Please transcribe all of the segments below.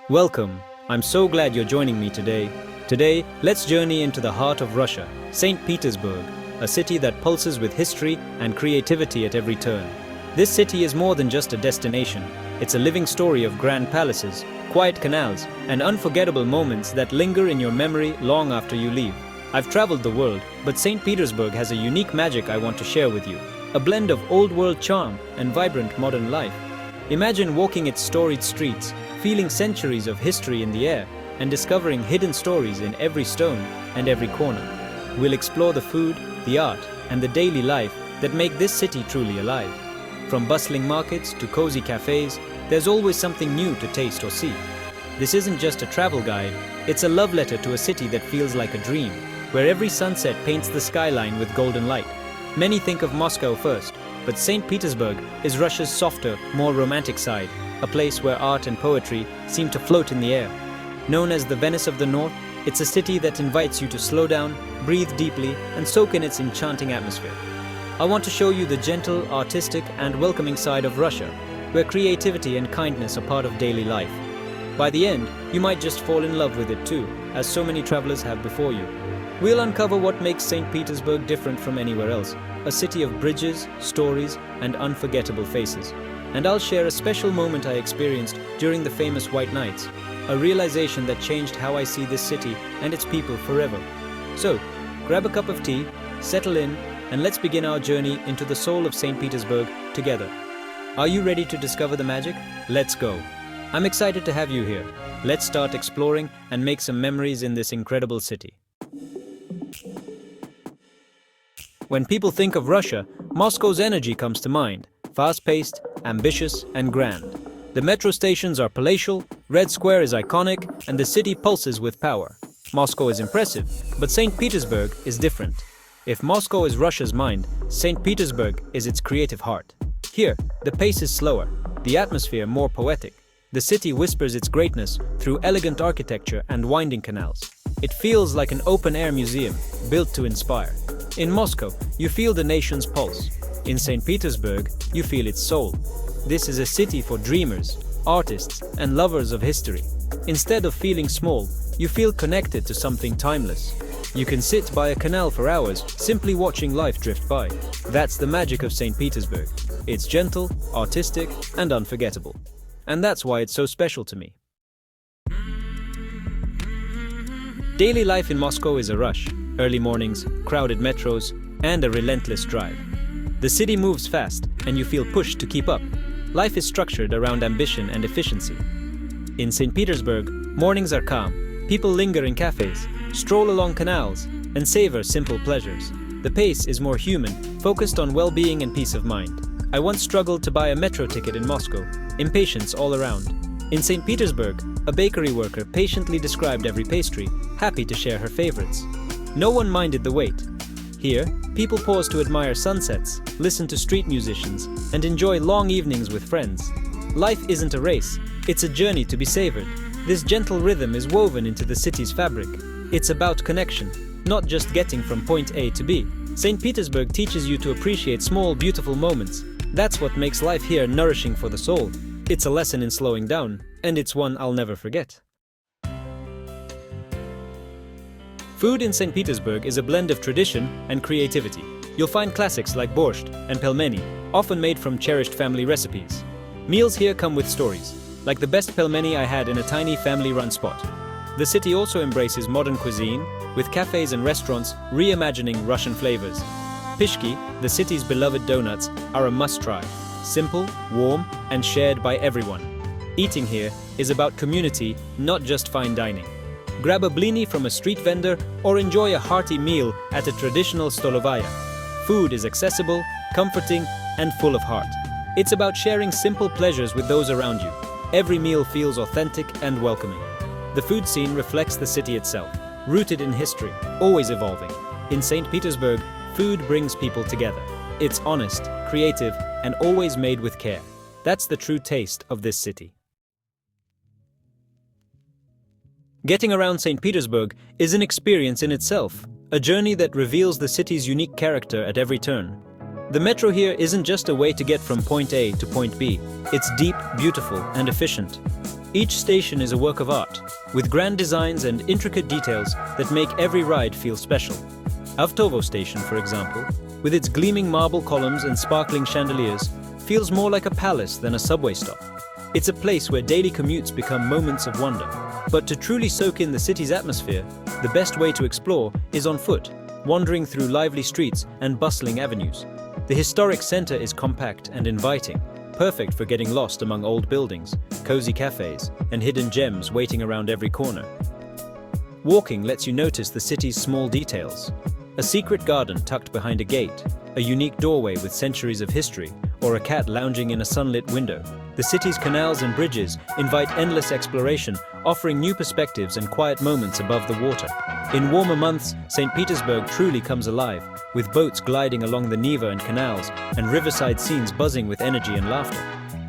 Welcome. I'm so glad you're joining me today. Today, let's journey into the heart of Russia, St. Petersburg, a city that pulses with history and creativity at every turn. This city is more than just a destination. It's a living story of grand palaces, quiet canals, and unforgettable moments that linger in your memory long after you leave. I've traveled the world, but St. Petersburg has a unique magic I want to share with you. A blend of old-world charm and vibrant modern life. Imagine walking its storied streets, feeling centuries of history in the air, and discovering hidden stories in every stone and every corner. We'll explore the food, the art, and the daily life that make this city truly alive. From bustling markets to cozy cafes, there's always something new to taste or see. This isn't just a travel guide, it's a love letter to a city that feels like a dream, where every sunset paints the skyline with golden light. Many think of Moscow first, but St. Petersburg is Russia's softer, more romantic side, a place where art and poetry seem to float in the air. Known as the Venice of the North, it's a city that invites you to slow down, breathe deeply, and soak in its enchanting atmosphere. I want to show you the gentle, artistic, and welcoming side of Russia, where creativity and kindness are part of daily life. By the end, you might just fall in love with it too, as so many travelers have before you. We'll uncover what makes St. Petersburg different from anywhere else, a city of bridges, stories, and unforgettable faces. And I'll share a special moment I experienced during the famous White Nights, a realization that changed how I see this city and its people forever. So, grab a cup of tea, settle in, and let's begin our journey into the soul of St. Petersburg together. Are you ready to discover the magic? Let's go. I'm excited to have you here. Let's start exploring and make some memories in this incredible city. When people think of Russia, Moscow's energy comes to mind, fast-paced, ambitious, and grand. The metro stations are palatial, Red Square is iconic, and the city pulses with power. Moscow is impressive, but St. Petersburg is different. If Moscow is Russia's mind, St. Petersburg is its creative heart. Here, the pace is slower, the atmosphere more poetic. The city whispers its greatness through elegant architecture and winding canals. It feels like an open-air museum, built to inspire. In Moscow, you feel the nation's pulse. In St. Petersburg, you feel its soul. This is a city for dreamers, artists, and lovers of history. Instead of feeling small, you feel connected to something timeless. You can sit by a canal for hours, simply watching life drift by. That's the magic of St. Petersburg. It's gentle, artistic, and unforgettable. And that's why it's so special to me. Daily life in Moscow is a rush. Early mornings, crowded metros, and a relentless drive. The city moves fast, and you feel pushed to keep up. Life is structured around ambition and efficiency. In St. Petersburg, mornings are calm. People linger in cafes, stroll along canals, and savor simple pleasures. The pace is more human, focused on well-being and peace of mind. I once struggled to buy a metro ticket in Moscow, impatience all around. In St. Petersburg, a bakery worker patiently described every pastry, happy to share her favorites. No one minded the wait. Here, people pause to admire sunsets, listen to street musicians, and enjoy long evenings with friends. Life isn't a race, it's a journey to be savored. This gentle rhythm is woven into the city's fabric. It's about connection, not just getting from point A to B. St. Petersburg teaches you to appreciate small, beautiful moments. That's what makes life here nourishing for the soul. It's a lesson in slowing down, and it's one I'll never forget. Food in St. Petersburg is a blend of tradition and creativity. You'll find classics like borscht and pelmeni, often made from cherished family recipes. Meals here come with stories, like the best pelmeni I had in a tiny family-run spot. The city also embraces modern cuisine, with cafes and restaurants reimagining Russian flavors. Pishki, the city's beloved donuts, are a must-try. Simple, warm, and shared by everyone. Eating here is about community, not just fine dining. Grab a blini from a street vendor or enjoy a hearty meal at a traditional stolovaya. Food is accessible, comforting, and full of heart. It's about sharing simple pleasures with those around you. Every meal feels authentic and welcoming. The food scene reflects the city itself, rooted in history, always evolving. In St. Petersburg, food brings people together. It's honest, creative, and always made with care. That's the true taste of this city. Getting around St. Petersburg is an experience in itself, a journey that reveals the city's unique character at every turn. The metro here isn't just a way to get from point A to point B. It's deep, beautiful, and efficient. Each station is a work of art, with grand designs and intricate details that make every ride feel special. Avtovo Station, for example, with its gleaming marble columns and sparkling chandeliers, feels more like a palace than a subway stop. It's a place where daily commutes become moments of wonder. But to truly soak in the city's atmosphere, the best way to explore is on foot, wandering through lively streets and bustling avenues. The historic center is compact and inviting, perfect for getting lost among old buildings, cozy cafes, and hidden gems waiting around every corner. Walking lets you notice the city's small details. A secret garden tucked behind a gate, a unique doorway with centuries of history, or a cat lounging in a sunlit window. The city's canals and bridges invite endless exploration, offering new perspectives and quiet moments above the water. In warmer months, St. Petersburg truly comes alive, with boats gliding along the Neva and canals, and riverside scenes buzzing with energy and laughter.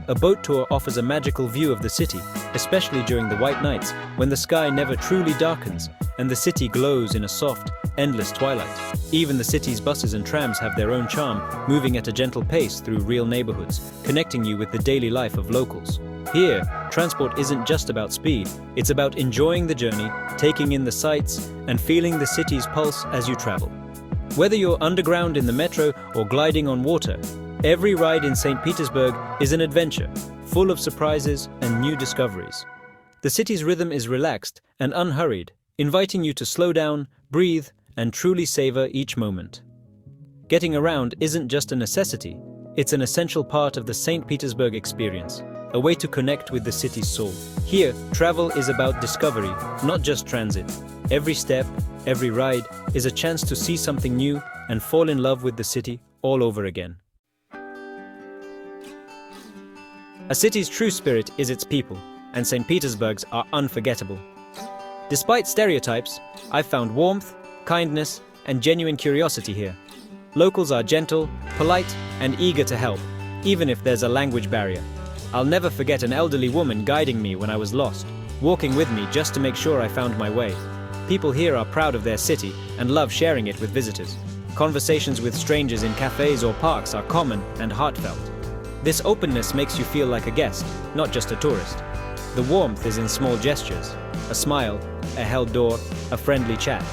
A boat tour offers a magical view of the city, especially during the white nights, when the sky never truly darkens, and the city glows in a soft, endless twilight. Even the city's buses and trams have their own charm, moving at a gentle pace through real neighborhoods, connecting you with the daily life of locals. Here, transport isn't just about speed, it's about enjoying the journey, taking in the sights, and feeling the city's pulse as you travel. Whether you're underground in the metro or gliding on water, every ride in St. Petersburg is an adventure, full of surprises and new discoveries. The city's rhythm is relaxed and unhurried, inviting you to slow down, breathe, and truly savor each moment. Getting around isn't just a necessity, it's an essential part of the St. Petersburg experience, a way to connect with the city's soul. Here, travel is about discovery, not just transit. Every step, every ride is a chance to see something new and fall in love with the city all over again. A city's true spirit is its people, and St. Petersburg's are unforgettable. Despite stereotypes, I've found warmth, kindness, and genuine curiosity here. Locals are gentle, polite, and eager to help, even if there's a language barrier. I'll never forget an elderly woman guiding me when I was lost, walking with me just to make sure I found my way. People here are proud of their city and love sharing it with visitors. Conversations with strangers in cafes or parks are common and heartfelt. This openness makes you feel like a guest, not just a tourist. The warmth is in small gestures, a smile, a held door, a friendly chat.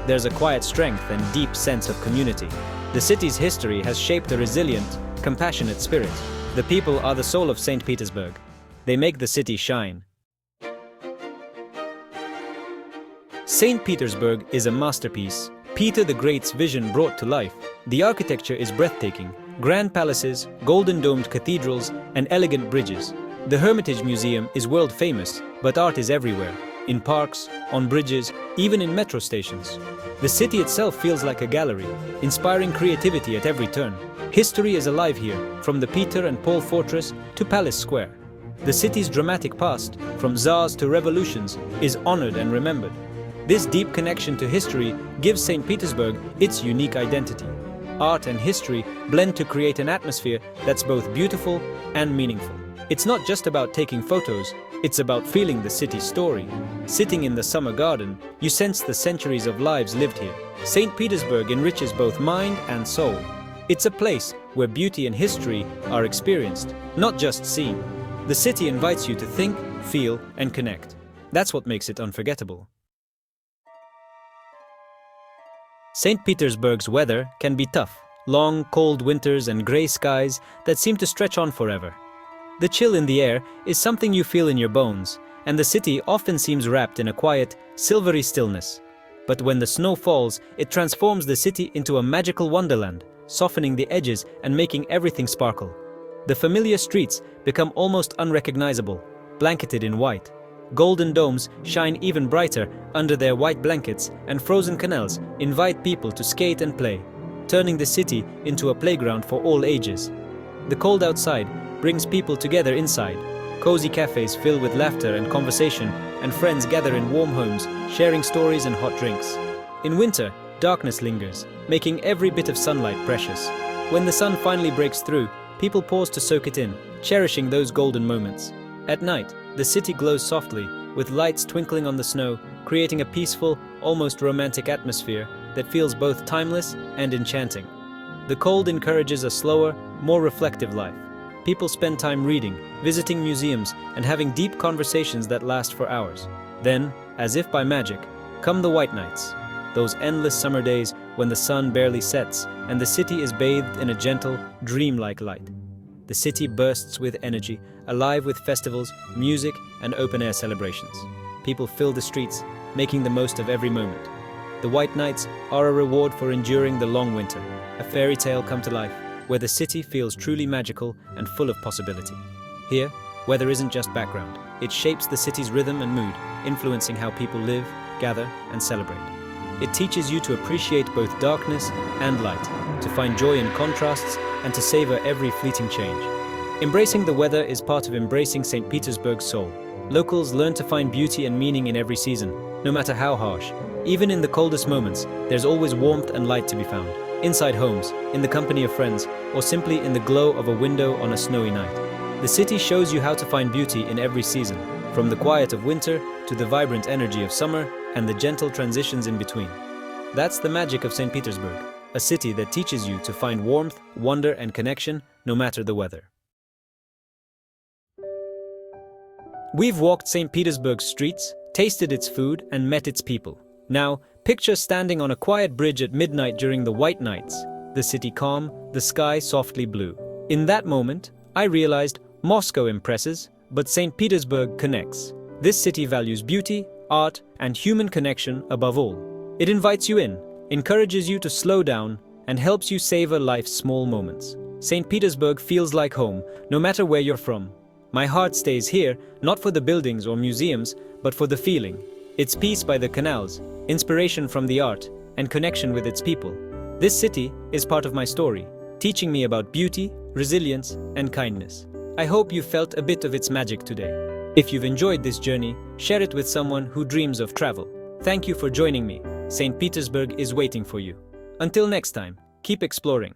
There's a quiet strength and deep sense of community. The city's history has shaped a resilient, compassionate spirit. The people are the soul of St. Petersburg. They make the city shine. St. Petersburg is a masterpiece, Peter the Great's vision brought to life. The architecture is breathtaking. Grand palaces, golden-domed cathedrals, and elegant bridges. The Hermitage Museum is world famous, but art is everywhere. In parks, on bridges, even in metro stations. The city itself feels like a gallery, inspiring creativity at every turn. History is alive here, from the Peter and Paul Fortress to Palace Square. The city's dramatic past, from czars to revolutions, is honored and remembered. This deep connection to history gives St. Petersburg its unique identity. Art and history blend to create an atmosphere that's both beautiful and meaningful. It's not just about taking photos, it's about feeling the city's story. Sitting in the summer garden, you sense the centuries of lives lived here. St. Petersburg enriches both mind and soul. It's a place where beauty and history are experienced, not just seen. The city invites you to think, feel, and connect. That's what makes it unforgettable. St. Petersburg's weather can be tough. Long, cold winters and gray skies that seem to stretch on forever. The chill in the air is something you feel in your bones, and the city often seems wrapped in a quiet, silvery stillness. But when the snow falls, it transforms the city into a magical wonderland, softening the edges and making everything sparkle. The familiar streets become almost unrecognizable, blanketed in white. Golden domes shine even brighter under their white blankets, and frozen canals invite people to skate and play, turning the city into a playground for all ages. The cold outside brings people together inside. Cozy cafes fill with laughter and conversation, and friends gather in warm homes, sharing stories and hot drinks. In winter, darkness lingers, making every bit of sunlight precious. When the sun finally breaks through, people pause to soak it in, cherishing those golden moments. At night, the city glows softly, with lights twinkling on the snow, creating a peaceful, almost romantic atmosphere that feels both timeless and enchanting. The cold encourages a slower, more reflective life. People spend time reading, visiting museums, and having deep conversations that last for hours. Then, as if by magic, come the white nights, those endless summer days when the sun barely sets and the city is bathed in a gentle, dreamlike light. The city bursts with energy, alive with festivals, music, and open-air celebrations. People fill the streets, making the most of every moment. The white nights are a reward for enduring the long winter, a fairy tale come to life, where the city feels truly magical and full of possibility. Here, weather isn't just background. It shapes the city's rhythm and mood, influencing how people live, gather, and celebrate. It teaches you to appreciate both darkness and light, to find joy in contrasts, and to savor every fleeting change. Embracing the weather is part of embracing St. Petersburg's soul. Locals learn to find beauty and meaning in every season, no matter how harsh. Even in the coldest moments, there's always warmth and light to be found. Inside homes, in the company of friends, or simply in the glow of a window on a snowy night. The city shows you how to find beauty in every season, from the quiet of winter to the vibrant energy of summer and the gentle transitions in between. That's the magic of St. Petersburg, a city that teaches you to find warmth, wonder, and connection no matter the weather. We've walked St. Petersburg's streets, tasted its food, and met its people. Now, picture standing on a quiet bridge at midnight during the white nights, the city calm, the sky softly blue. In that moment, I realized Moscow impresses, but St. Petersburg connects. This city values beauty, art, and human connection above all. It invites you in, encourages you to slow down, and helps you savor life's small moments. St. Petersburg feels like home, no matter where you're from. My heart stays here, not for the buildings or museums, but for the feeling. Its peace by the canals, inspiration from the art, and connection with its people. This city is part of my story, teaching me about beauty, resilience, and kindness. I hope you felt a bit of its magic today. If you've enjoyed this journey, share it with someone who dreams of travel. Thank you for joining me. St. Petersburg is waiting for you. Until next time, keep exploring.